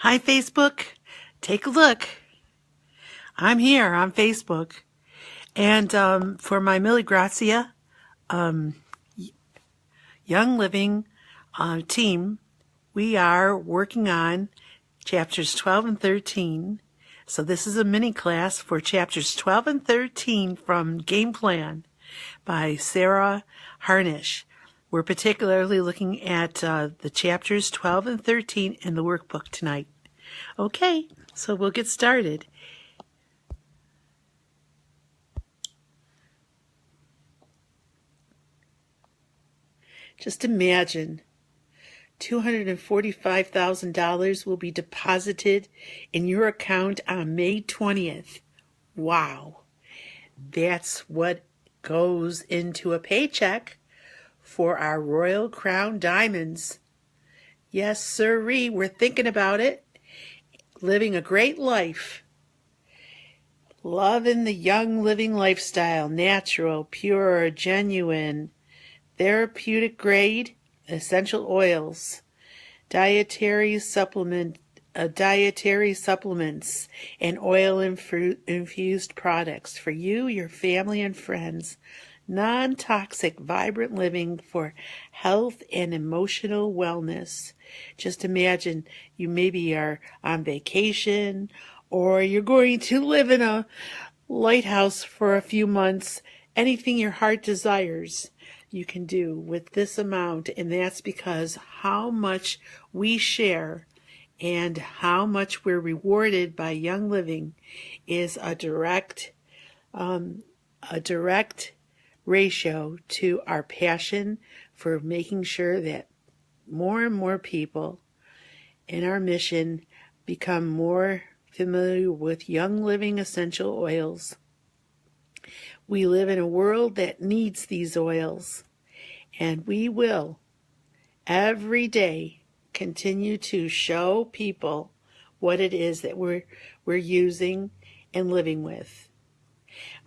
Hi, Facebook. Take a look. I'm here on Facebook. And for my MilleGrazia Young Living team, we are working on chapters 12 and 13. So this is a mini class for chapters 12 and 13 from Gameplan by Sarah Harnish. We're particularly looking at the chapters 12 and 13 in the workbook tonight. Okay, so we'll get started. Just imagine $245,000 will be deposited in your account on May 20th. Wow, that's what goes into a paycheck for our Royal Crown diamonds. Yes, sirree, we're thinking about it. Living a great life. Loving the young living lifestyle. Natural, pure, genuine, therapeutic grade, essential oils, dietary supplements, and oil-infused products for you, your family, and friends. Non-toxic, vibrant living for health and emotional wellness. Just imagine you maybe are on vacation or you're going to live in a lighthouse for a few months. Anything your heart desires, you can do with this amount, and that's because how much we share and how much we're rewarded by Young Living is a direct ratio to our passion for making sure that more and more people in our mission become more familiar with Young Living essential oils. We live in a world that needs these oils, and we will every day continue to show people what it is that we're using and living with.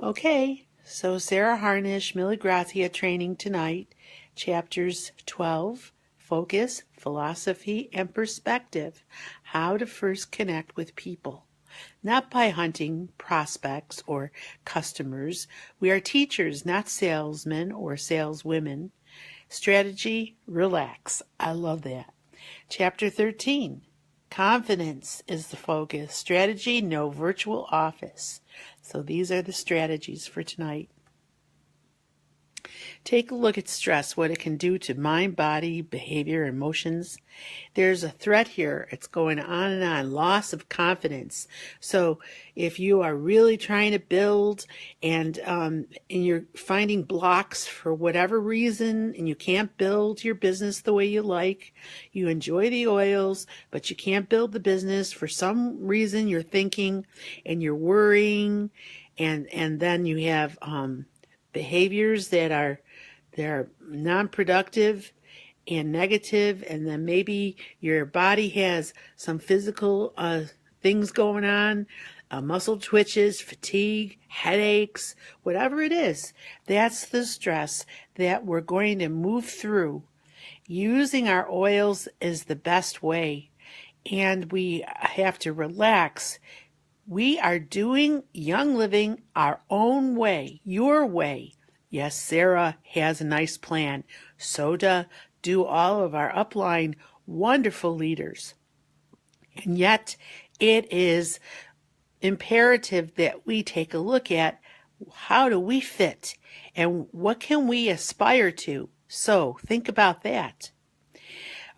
Okay, so Sarah Harnish, MilleGrazia training tonight, chapters 12, Focus, Philosophy, and Perspective, how to first connect with people. Not by hunting prospects or customers. We are teachers, not salesmen or saleswomen. Strategy, relax. I love that. Chapter 13, confidence is the focus. Strategy, no virtual office. So these are the strategies for tonight. Take a look at stress, what it can do to mind, body, behavior, emotions. There's a threat here. It's going on and on. Loss of confidence. So if you are really trying to build and you're finding blocks for whatever reason and you can't build your business the way you like, you enjoy the oils, but you can't build the business for some reason, you're thinking and you're worrying, and then you have behaviors that are non-productive and negative, and then maybe your body has some physical things going on, muscle twitches, fatigue, headaches, whatever it is. That's the stress that we're going to move through. Using our oils is the best way, and we have to relax. We are doing Young Living our own way, your way. Yes, Sarah has a nice plan. So do all of our upline wonderful leaders. And yet it is imperative that we take a look at how do we fit and what can we aspire to. So think about that.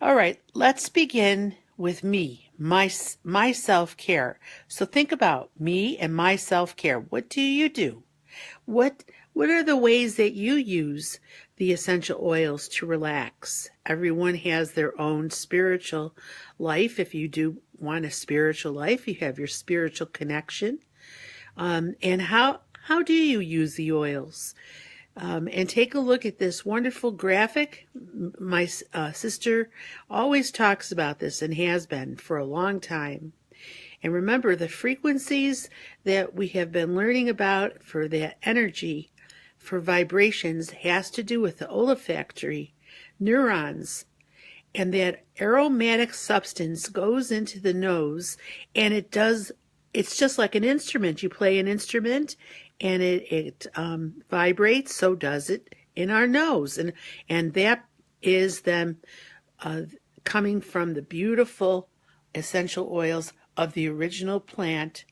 All right, let's begin with me, my self-care. So think about me and my self-care. What do you do? What are the ways that you use the essential oils to relax? Everyone has their own spiritual life. If you do want a spiritual life, you have your spiritual connection. And how do you use the oils? And take a look at this wonderful graphic. My sister always talks about this and has been for a long time. And remember, the frequencies that we have been learning about for that energy, for vibrations, has to do with the olfactory neurons and that aromatic substance goes into the nose, and it's just like an instrument. You play an instrument and it vibrates, so does it in our nose. And that is then coming from the beautiful essential oils of the original plant.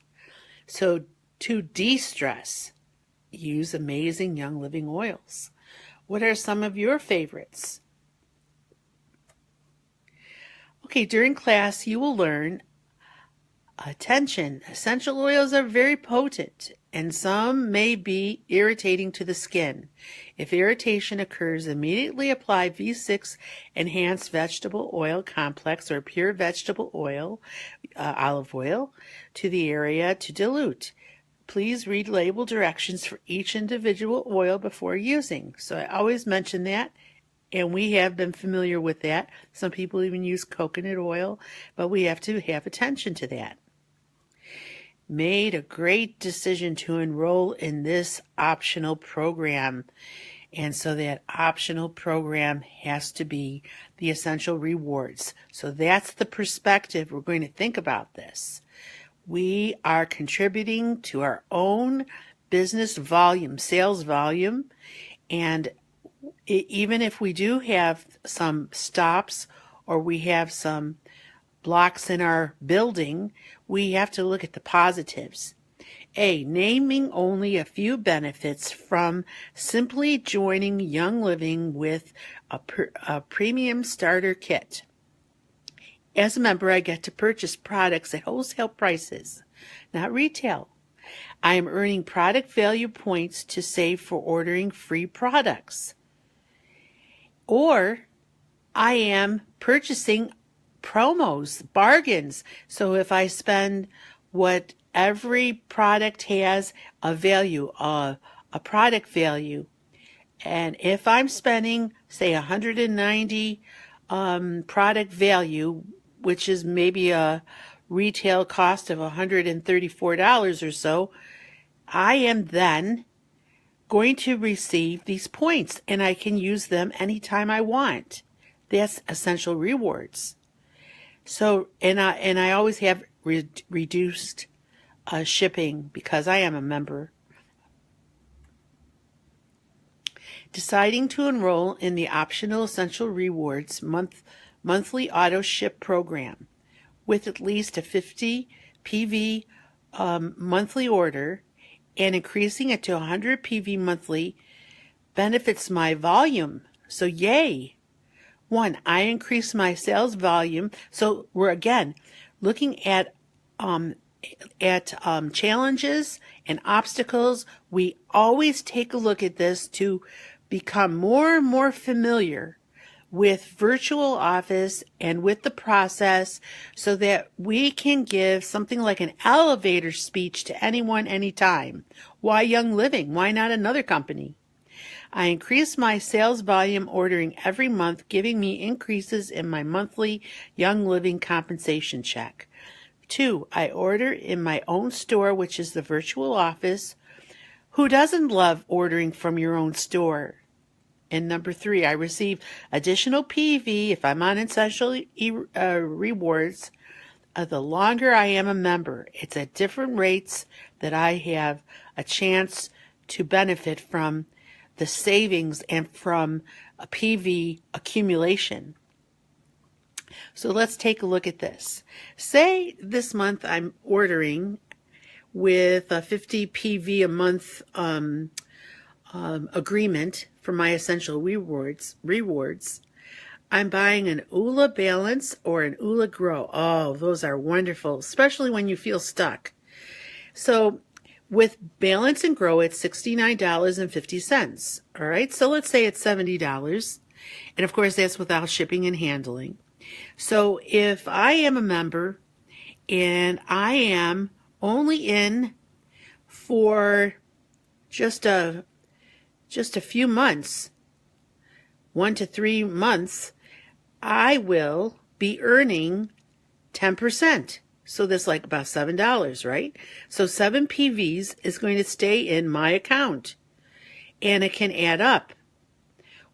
So to de-stress, use amazing Young Living oils. What are some of your favorites? Okay, during class you will learn, attention, essential oils are very potent and some may be irritating to the skin. If irritation occurs, immediately apply V6 Enhanced Vegetable Oil Complex or Pure Vegetable Oil, olive oil, to the area to dilute. Please read label directions for each individual oil before using. So I always mention that, and we have been familiar with that. Some people even use coconut oil, but we have to have attention to that. Made a great decision to enroll in this optional program. And so that optional program has to be the essential rewards. So that's the perspective we're going to think about this. We are contributing to our own business volume, sales volume, and even if we do have some stops or we have some blocks in our building, we have to look at the positives. A, naming only a few benefits from simply joining Young Living with a premium starter kit. As a member, I get to purchase products at wholesale prices, not retail. I am earning product value points to save for ordering free products. Or I am purchasing promos, bargains. So if I spend what every product has a value, a product value, and if I'm spending, say, 190 product value, which is maybe a retail cost of $134 or so, I am then going to receive these points, and I can use them anytime I want. That's essential rewards. So, and I always have reduced shipping because I am a member. Deciding to enroll in the optional Essential Rewards monthly auto ship program with at least a 50 PV monthly order and increasing it to 100 PV monthly benefits my volume. So yay! 1, I increase my sales volume. So we're again looking at challenges and obstacles. We always take a look at this to become more and more familiar with virtual office and with the process so that we can give something like an elevator speech to anyone, anytime. Why Young Living? Why not another company? I increase my sales volume ordering every month, giving me increases in my monthly Young Living compensation check. 2, I order in my own store, which is the virtual office. Who doesn't love ordering from your own store? And number 3, I receive additional PV if I'm on Essential Rewards. The longer I am a member, it's at different rates that I have a chance to benefit from the savings and from a PV accumulation. So let's take a look at this. Say this month I'm ordering with a 50 PV a month agreement for my essential rewards. I'm buying an ULA Balance or an ULA Grow. Oh, those are wonderful, especially when you feel stuck. So with Balance and Grow, it's $69.50. All right, so let's say it's $70. And of course, that's without shipping and handling. So if I am a member and I am only in for just a few months, 1 to 3 months, I will be earning 10%. So that's like about $7, right? So 7 PVs is going to stay in my account, and it can add up.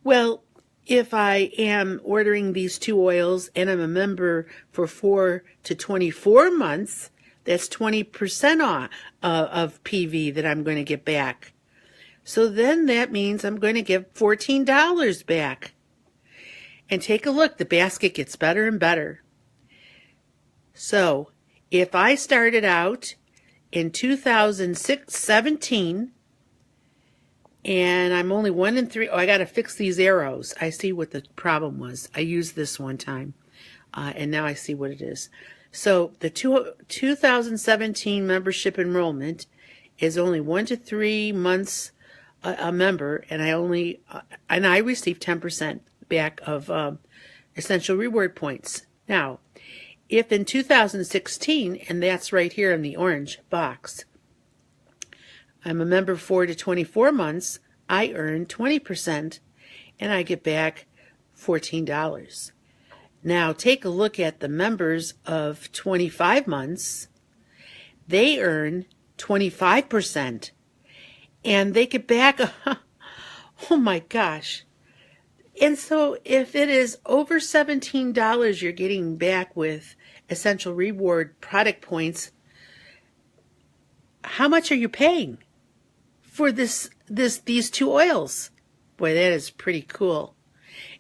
Well, If I am ordering these 2 oils and I'm a member for 4 to 24 months, that's 20% off of PV that I'm going to get back. So then that means I'm going to give $14 back. And take a look, the basket gets better and better. So if I started out in 2017 and I'm only 1 in 3, I got to fix these arrows. I see what the problem was. I used this one time and now I see what it is. So the 2017 membership enrollment is only 1 to 3 months a member, and I receive 10% back of essential reward points. Now, if in 2016, and that's right here in the orange box, I'm a member 4 to 24 months, I earn 20% and I get back $14. Now take a look at the members of 25 months. They earn 25% and they get back, oh my gosh. And so if it is over $17 you're getting back with essential reward product points, how much are you paying for these 2 oils? Boy, that is pretty cool.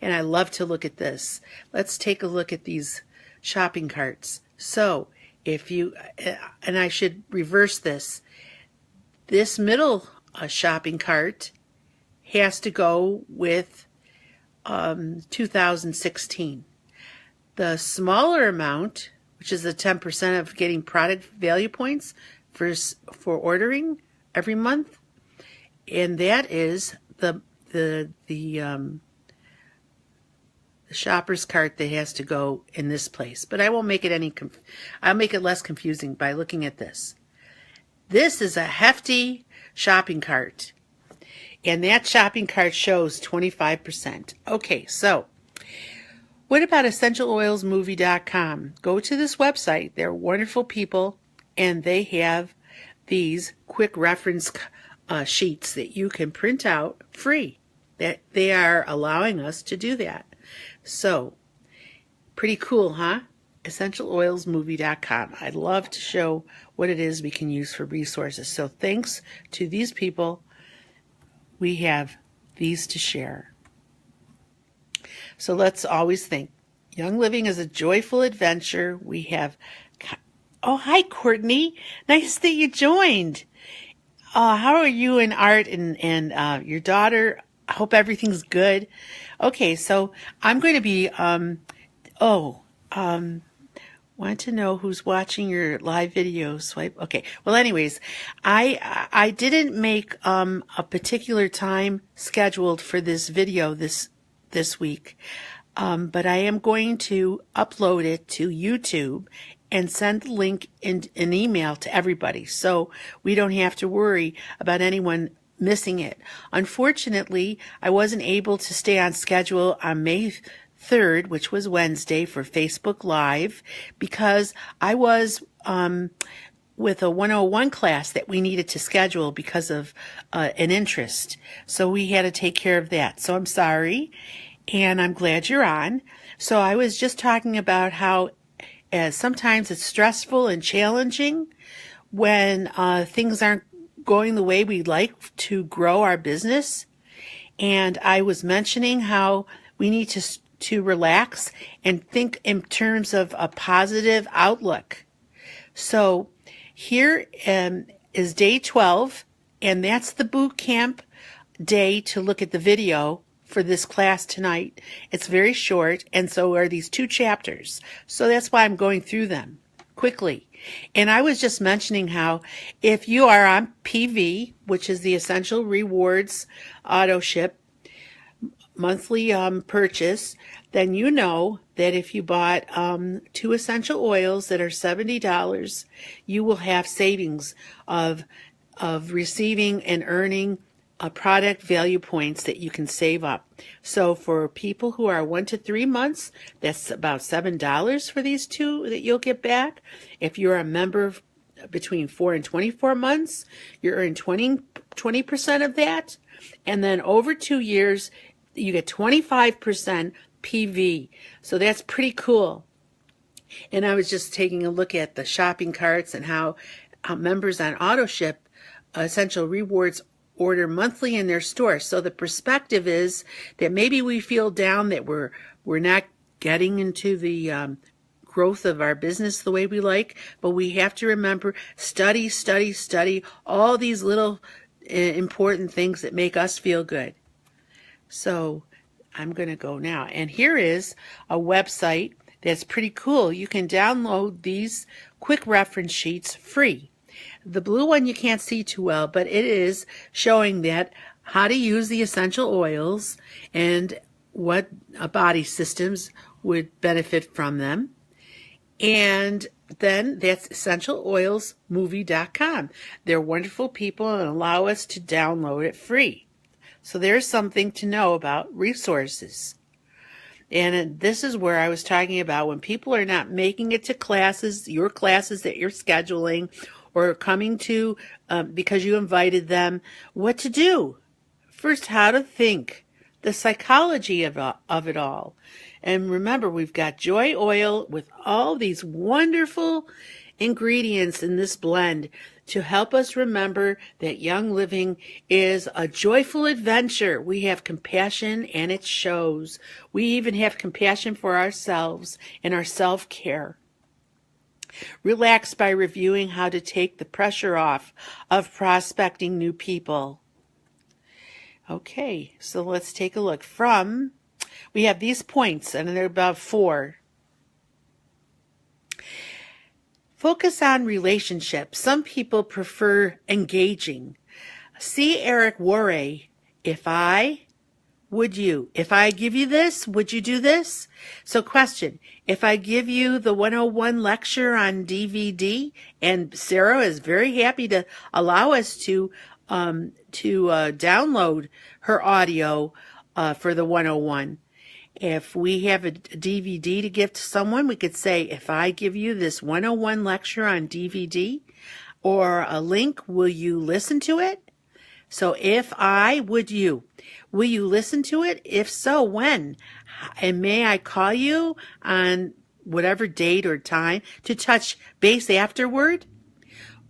And I love to look at this. Let's take a look at these shopping carts. So if you, and I should reverse this, this middle shopping cart has to go with 2016. The smaller amount, which is the 10% of getting product value points for ordering every month, and that is the shopper's cart that has to go in this place. But I won't make it I'll make it less confusing by looking at this. This is a hefty shopping cart, and that shopping cart shows 25%. Okay, so what about EssentialOilsMovie.com? Go to this website. They're wonderful people, and they have these quick reference sheets that you can print out free. That they are allowing us to do that. So, pretty cool, huh? EssentialOilsMovie.com. I'd love to show what it is we can use for resources. So thanks to these people, we have these to share. So let's always think, young living is a joyful adventure. We have, oh, hi, Courtney. Nice that you joined. How are you and Art and your daughter? I hope everything's good. Okay, so I'm going to be, want to know who's watching your live video swipe. Okay, well anyways, I didn't make a particular time scheduled for this video this week, but I am going to upload it to YouTube and send the link in an email to everybody, so we don't have to worry about anyone missing it. Unfortunately, I wasn't able to stay on schedule on May 3rd, which was Wednesday, for Facebook Live because I was with a 101 class that we needed to schedule because of an interest. So we had to take care of that. So I'm sorry, and I'm glad you're on. So I was just talking about how sometimes it's stressful and challenging when things aren't going the way we'd like to grow our business. And I was mentioning how we need to relax and think in terms of a positive outlook. So here is day 12, and that's the boot camp day to look at the video for this class tonight. It's very short, and so are these 2 chapters. So that's why I'm going through them quickly. And I was just mentioning how if you are on PV, which is the Essential Rewards Auto Ship monthly purchase, then you know that if you bought 2 essential oils that are $70, you will have savings of receiving and earning product value points that you can save up. So for people who are 1 to 3 months, that's about $7 for these 2 that you'll get back. If you're a member between 4 and 24 months, you earn 20% of that. And then over 2 years, you get 25% PV. So that's pretty cool. And I was just taking a look at the shopping carts and how members on AutoShip Essential Rewards order monthly in their store. So the perspective is that maybe we feel down that we're not getting into the growth of our business the way we like, but we have to remember, study all these little important things that make us feel good. So I'm going to go now. And here is a website that's pretty cool. You can download these quick reference sheets free. The blue one you can't see too well, but it is showing that how to use the essential oils and what body systems would benefit from them. And then that's essentialoilsmovie.com. They're wonderful people and allow us to download it free. So there's something to know about resources. And this is where I was talking about when people are not making it to classes, your classes that you're scheduling, or coming to because you invited them, what to do. First, how to think, the psychology of it all. And remember, we've got joy oil with all these wonderful ingredients in this blend to help us remember that young living is a joyful adventure. We have compassion and it shows. We even have compassion for ourselves and our self-care. Relax by reviewing how to take the pressure off of prospecting new people. Okay, so let's take a look. We have these points, and they're about 4. Focus on relationships. Some people prefer engaging. See Eric Worre, if I give you this, would you do this? So question, if I give you the 101 lecture on DVD, and Sarah is very happy to allow us to download her audio for the 101. If we have a DVD to give to someone, we could say, if I give you this 101 lecture on DVD or a link, will you listen to it? So will you listen to it? If so, when? And may I call you on whatever date or time to touch base afterward?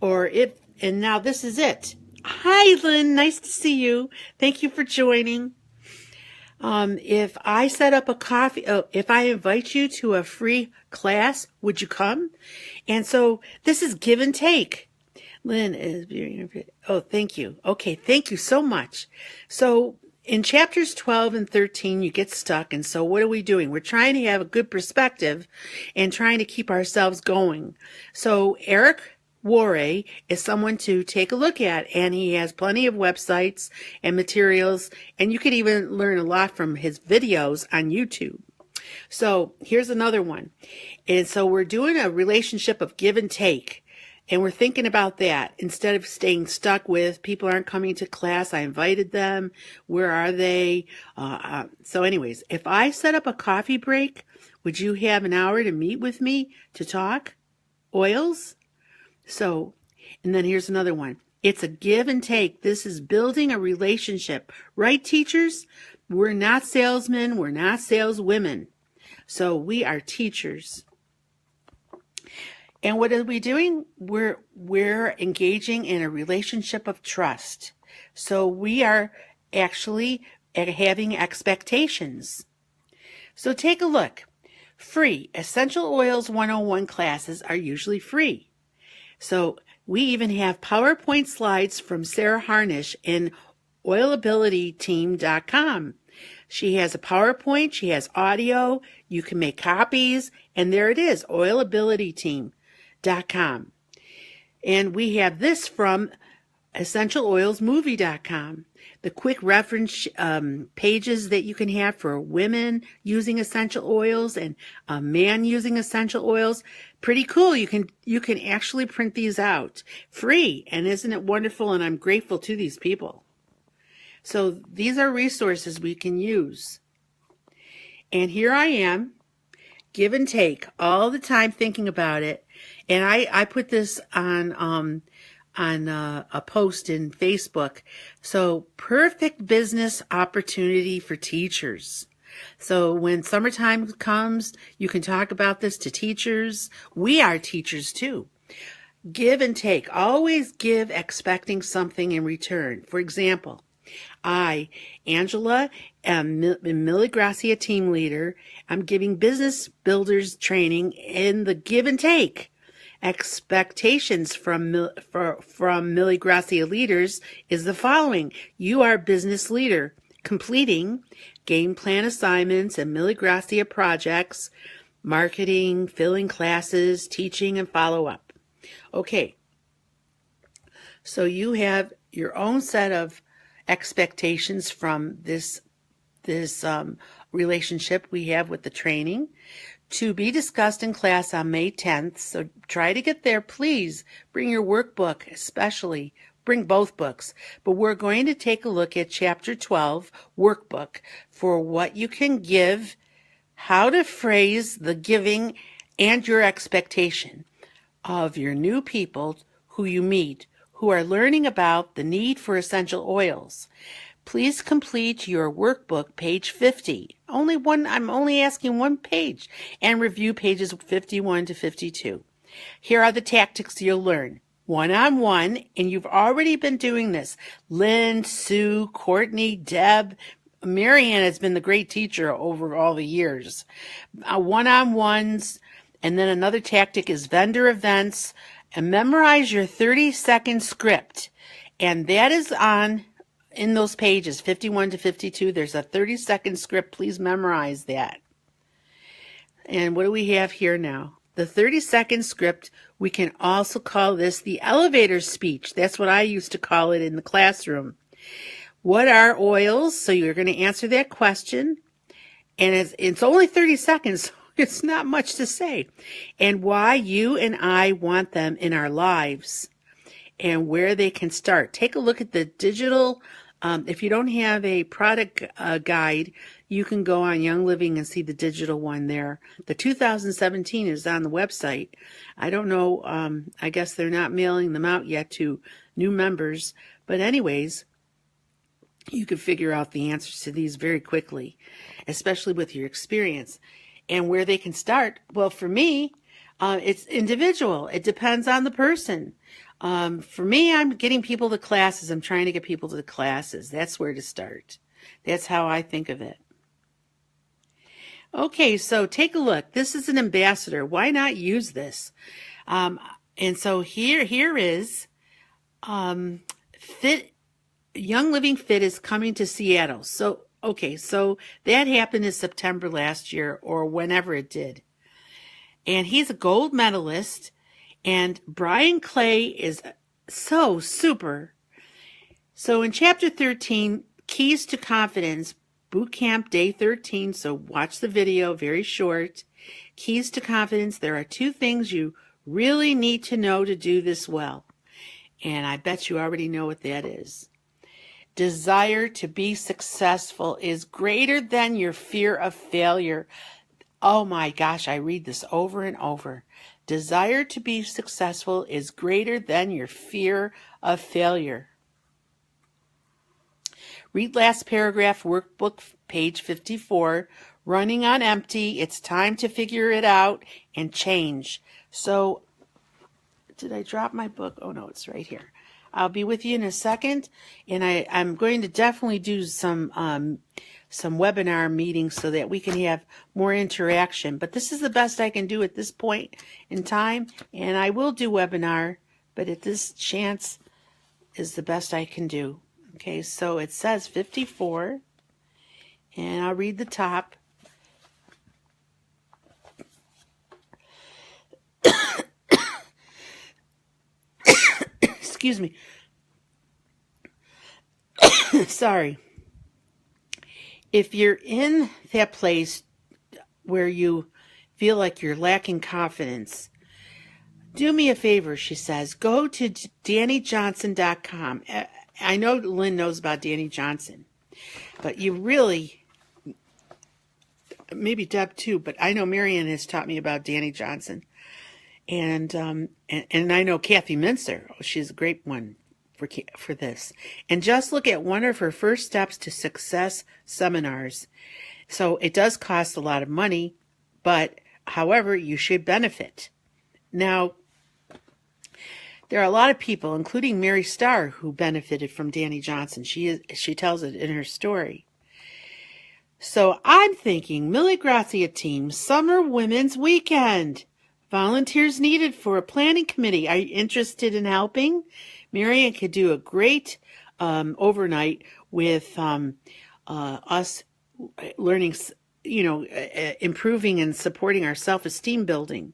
And now this is it. Hi, Lynn. Nice to see you. Thank you for joining. If I set up a coffee, if I invite you to a free class, would you come? And so this is give and take. Lynn is, thank you. Okay, thank you so much. So in chapters 12 and 13, you get stuck. And so what are we doing? We're trying to have a good perspective and trying to keep ourselves going. So Eric Worre is someone to take a look at, and he has plenty of websites and materials, and you could even learn a lot from his videos on YouTube. So here's another one. And so we're doing a relationship of give and take, and we're thinking about that instead of staying stuck with people aren't coming to class. I invited them. Where are they? So anyways, if I set up a coffee break, would you have an hour to meet with me to talk oils? So, and then here's another one. It's a give and take. This is building a relationship. Right, teachers? We're not salesmen. We're not saleswomen. So we are teachers. And what are we doing? We're engaging in a relationship of trust. So we are actually having expectations. So take a look. Free. Essential Oils 101 classes are usually free. So we even have PowerPoint slides from Sarah Harnish in oilabilityteam.com. She has a PowerPoint, she has audio, you can make copies, and there it is, oilabilityteam.com. And we have this from essentialoilsmovie.com. The quick reference pages that you can have for women using essential oils and a man using essential oils. Pretty cool. You can actually print these out free. And isn't it wonderful? And I'm grateful to these people. So these are resources we can use. And here I am, give and take all the time thinking about it. And I put this on a post in Facebook. So perfect business opportunity for teachers. So when summertime comes, you can talk about this to teachers. We are teachers too. Give and take. Always give expecting something in return. For example, I, Angela, am MilleGrazia team leader. I'm giving business builders training in the give and take. Expectations from MilleGrazia leaders is the following. You are business leader, completing game plan assignments and MilleGrazia projects, marketing, filling classes, teaching, and follow-up. Okay, so you have your own set of expectations from this relationship we have with the training, to be discussed in class on May 10th. So try to get there. Please bring your workbook, especially. Bring both books. But we're going to take a look at Chapter 12 workbook for what you can give, how to phrase the giving, and your expectation of your new people who you meet, who are learning about the need for essential oils. Please complete your workbook, page 50. I'm only asking one page, and review pages 51 to 52. Here are the tactics you'll learn. One-on-one, and you've already been doing this. Lynn, Sue, Courtney, Deb, Marianne has been the great teacher over all the years. One-on-ones, and then another tactic is vendor events, and memorize your 30-second script. And that is in those pages, 51 to 52, there's a 30-second script. Please memorize that. And what do we have here now? The 30-second script, we can also call this the elevator speech. That's what I used to call it in the classroom. What are oils? So you're going to answer that question. And it's only 30 seconds, so it's not much to say. And why you and I want them in our lives, and where they can start. Take a look at the digital. If you don't have a product guide, you can go on Young Living and see the digital one there. The 2017 is on the website. I don't know. I guess they're not mailing them out yet to new members. But anyways, you can figure out the answers to these very quickly, especially with your experience. And where they can start, well, for me, it's individual. It depends on the person. For me, I'm getting people to classes. I'm trying to get people to the classes. That's where to start. That's how I think of it. Okay, so take a look. This is an ambassador. Why not use this? And so here is Fit. Young Living Fit is coming to Seattle. So, okay, so that happened in September last year, or whenever it did. And he's a gold medalist. And Brian Clay is so super. So in Chapter 13, Keys to Confidence, Boot Camp Day 13, so watch the video, very short. Keys to Confidence, there are 2 things you really need to know to do this well. And I bet you already know what that is. Desire to be successful is greater than your fear of failure. Oh my gosh, I read this over and over. Desire to be successful is greater than your fear of failure. Read last paragraph, workbook, page 54. Running on empty. It's time to figure it out and change. So, did I drop my book? Oh no, it's right here. I'll be with you in a second, and I'm going to definitely do some webinar meetings so that we can have more interaction. But this is the best I can do at this point in time, and I will do webinar, but at this chance is the best I can do. Okay, so it says 54, and I'll read the top. Excuse me. Sorry. If you're in that place where you feel like you're lacking confidence, do me a favor, she says. Go to DannyJohnson.com. I know Lynn knows about Danny Johnson, but you really, maybe Deb too, but I know Marianne has taught me about Danny Johnson. And I know Kathy Mincer, she's a great one for this. And just look at one of her first steps to success seminars. So it does cost a lot of money, but however, you should benefit. Now, there are a lot of people, including Mary Starr, who benefited from Danny Johnson. She tells it in her story. So I'm thinking Mille Grazia team Summer Women's Weekend. Volunteers needed for a planning committee. Are you interested in helping? Marianne could do a great overnight with us learning, improving and supporting our self-esteem building.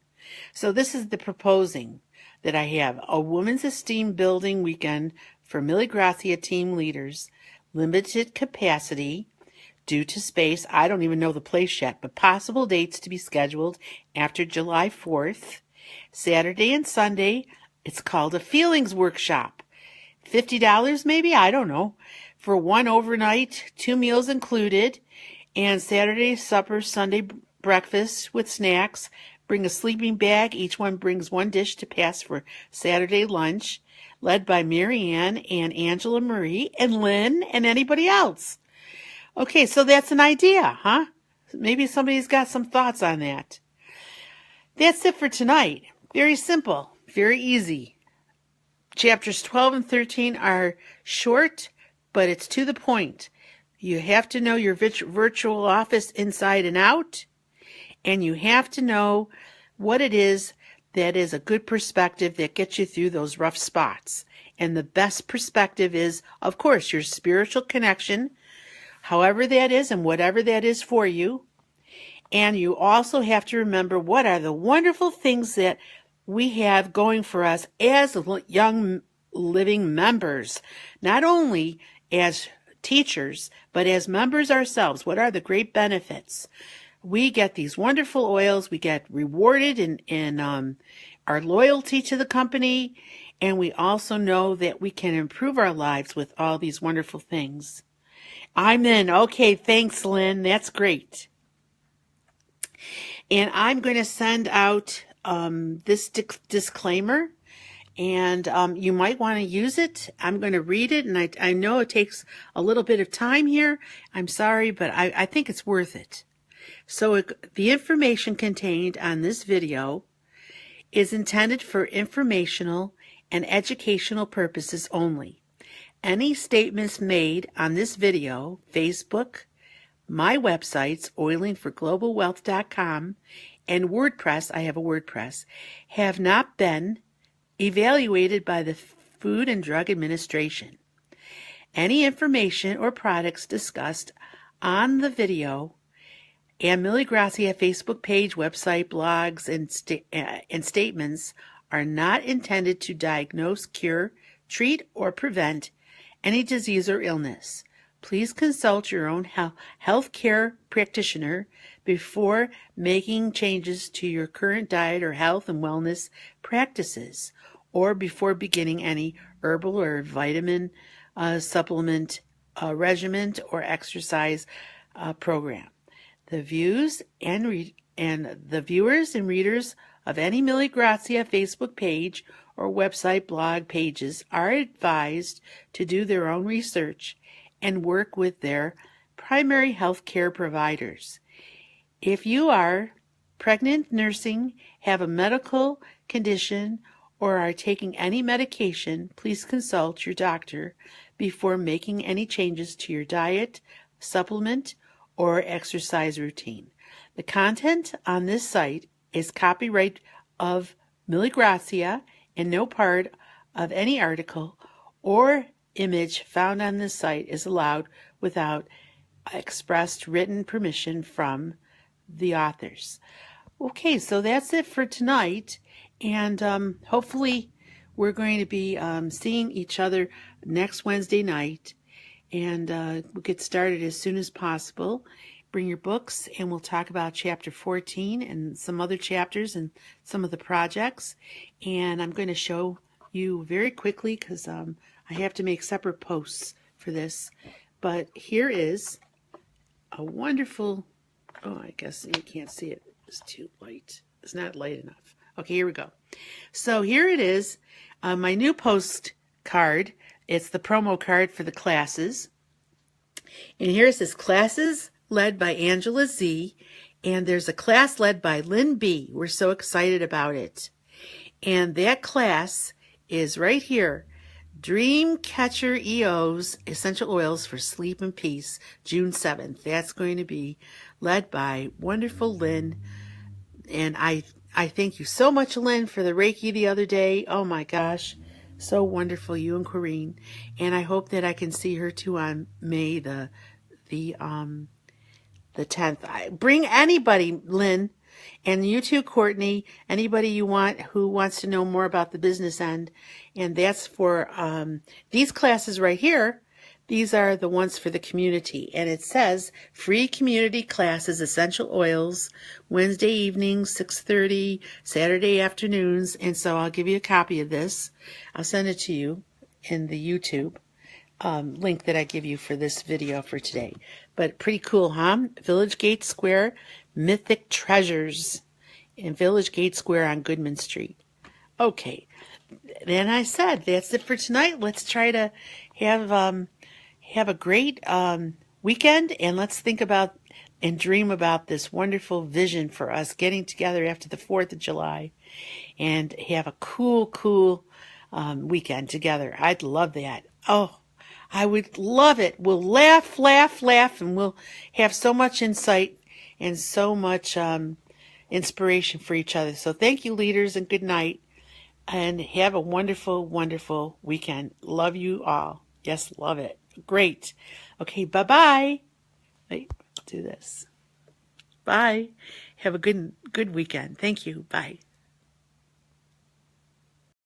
So this is the proposing that I have. A women's esteem building weekend for Mille Grazia team leaders. Limited capacity due to space. I don't even know the place yet, but possible dates to be scheduled after July 4th. Saturday and Sunday, it's called a feelings workshop. $50 maybe? I don't know. For one overnight, 2 meals included, and Saturday supper, Sunday breakfast with snacks. Bring a sleeping bag. Each one brings one dish to pass for Saturday lunch, led by Marianne and Angela Marie and Lynn and anybody else. Okay, so that's an idea, huh? Maybe somebody's got some thoughts on that. That's it for tonight. Very simple, very easy. Chapters 12 and 13 are short, but it's to the point. You have to know your virtual office inside and out, and you have to know what it is that is a good perspective that gets you through those rough spots. And the best perspective is, of course, your spiritual connection, however that is and whatever that is for you. And you also have to remember what are the wonderful things that we have going for us as young living members, not only as teachers, but as members ourselves. What are the great benefits? We get these wonderful oils. We get rewarded in our loyalty to the company. And we also know that we can improve our lives with all these wonderful things. I'm in. Okay, thanks, Lynn. That's great. And I'm going to send out this disclaimer, and you might want to use it. I'm going to read it, and I know it takes a little bit of time here. I'm sorry, but I think it's worth it. So the information contained on this video is intended for informational and educational purposes only. Any statements made on this video, Facebook, my websites, oilingforglobalwealth.com, and WordPress, I have a WordPress, have not been evaluated by the Food and Drug Administration. Any information or products discussed on the video and Mille Grazia Facebook page, website, blogs, and statements are not intended to diagnose, cure, treat, or prevent any disease or illness. Please consult your own health care practitioner before making changes to your current diet or health and wellness practices, or before beginning any herbal or vitamin supplement regimen or exercise program. The views and the viewers and readers of any Mille Grazia Facebook page or website blog pages are advised to do their own research and work with their primary health care providers. If you are pregnant, nursing, have a medical condition, or are taking any medication, please consult your doctor before making any changes to your diet, supplement, or exercise routine. The content on this site is copyright of Mille Grazia, and no part of any article or image found on this site is allowed without expressed written permission from the authors. Okay, so that's it for tonight, and hopefully we're going to be seeing each other next Wednesday night, and we'll get started as soon as possible. Bring your books, and we'll talk about chapter 14 and some other chapters and some of the projects. And I'm going to show you very quickly because I have to make separate posts for this. But here is a wonderful, oh, I guess you can't see it. It's too light. It's not light enough. Okay, here we go. So here it is, my new postcard. It's the promo card for the classes. And here it says classes led by Angela Z. And there's a class led by Lynn B. We're so excited about it. And that class is right here. Dreamcatcher EO's Essential Oils for Sleep and Peace, June 7th. That's going to be led by wonderful Lynn. And I thank you so much, Lynn, for the Reiki the other day. Oh my gosh, so wonderful, you and Corrine. And I hope that I can see her too on May the 10th. Bring anybody, Lynn, and you too, Courtney, anybody you want who wants to know more about the business end. And that's for these classes right here. These are the ones for the community. And it says free community classes, essential oils, Wednesday evenings, 6:30, Saturday afternoons. And so I'll give you a copy of this. I'll send it to you in the YouTube link that I give you for this video for today. But pretty cool, huh? Village Gate Square, Mythic Treasures in Village Gate Square on Goodman Street. Okay, then I said that's it for tonight. Let's try to have a great weekend, and let's think about and dream about this wonderful vision for us getting together after the 4th of July and have a cool weekend together. I'd love that. Oh, I would love it. We'll laugh, and we'll have so much insight and so much inspiration for each other. So thank you, leaders, and good night. And have a wonderful weekend. Love you all. Yes, love it. Great. Okay, bye-bye. Wait, I'll do this. Bye. Have a good weekend. Thank you. Bye.